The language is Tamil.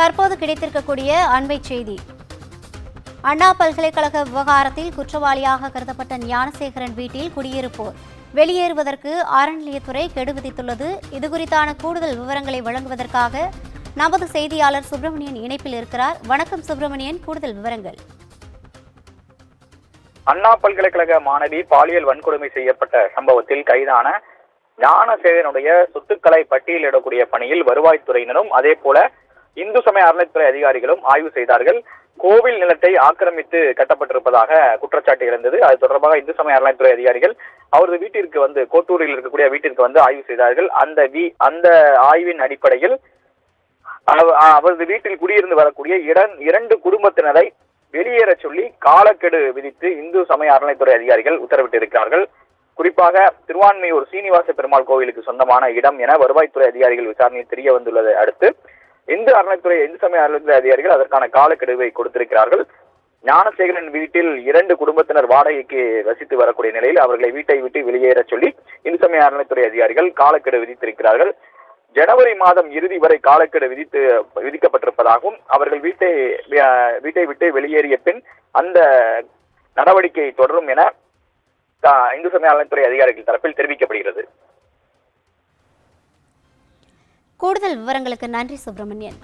தற்போது கிடைத்திருக்கக்கூடிய அண்மை செய்தி. அண்ணா பல்கலைக்கழக விவகாரத்தில் குற்றவாளியாக கருதப்பட்ட ஞானசேகரன் வீட்டில் குடியிருப்போர் வெளியேறுவதற்கு அறநிலையத்துறை கெடு விதித்துள்ளது. இதுகுறித்தான கூடுதல் விவரங்களை வழங்குவதற்காக நமது செய்தியாளர் சுப்பிரமணியன் இணைப்பில் இருக்கிறார். வணக்கம் சுப்பிரமணியன், கூடுதல் விவரங்கள். அண்ணா பல்கலைக்கழக மாணவி பாலியல் வன்கொடுமை செய்யப்பட்ட சம்பவத்தில் கைதான ஞானசேகரனுடைய சொத்துக்களை பட்டியலிடக்கூடிய பணியில் வருவாய்த்துறையினரும் அதே போல இந்து சமய அறநிலையத்துறை அதிகாரிகளும் ஆய்வு செய்தார்கள். கோவில் நிலத்தை ஆக்கிரமித்து கட்டப்பட்டிருப்பதாக குற்றச்சாட்டு எழுந்தது. அது தொடர்பாக இந்து சமய அறநிலையத்துறை அதிகாரிகள் அவரது வீட்டிற்கு வந்து கோட்டூரில் இருக்கக்கூடிய வீட்டிற்கு வந்து ஆய்வு செய்தார்கள். அந்த ஆய்வின் அடிப்படையில் அவரது வீட்டில் குடியிருந்து வரக்கூடிய இரண்டு குடும்பத்தினரை வெளியேற சொல்லி காலக்கெடு விதித்து இந்து சமய அறநிலையத்துறை அதிகாரிகள் உத்தரவிட்டிருக்கிறார்கள். குறிப்பாக திருவான்மையூர் சீனிவாச பெருமாள் கோவிலுக்கு சொந்தமான இடம் என வருவாய்த்துறை அதிகாரிகள் விசாரணையில் தெரிய வந்துள்ளதை அடுத்து இந்து சமய அறநிலையத்துறை அதிகாரிகள் அதற்கான காலக்கெடுவை கொடுத்திருக்கிறார்கள். ஞானசேகரன் வீட்டில் 2 குடும்பத்தினர் வாடகைக்கு வசித்து வரக்கூடிய நிலையில் அவர்களை வீட்டை விட்டு வெளியேற சொல்லி இந்து சமய அறநிலையத்துறை அதிகாரிகள் காலக்கெடு விதித்திருக்கிறார்கள். ஜனவரி மாதம் இறுதி வரை காலக்கெடு விதிக்கப்பட்டிருப்பதாகவும் அவர்கள் வீட்டை விட்டு வெளியேறிய பின் அந்த நடவடிக்கை தொடரும் என இந்து சமய அறநிலையத்துறை அதிகாரிகள் தரப்பில் தெரிவிக்கப்படுகிறது. கூடுதல் விவரங்களுக்கு நன்றி சுப்பிரமணியன்.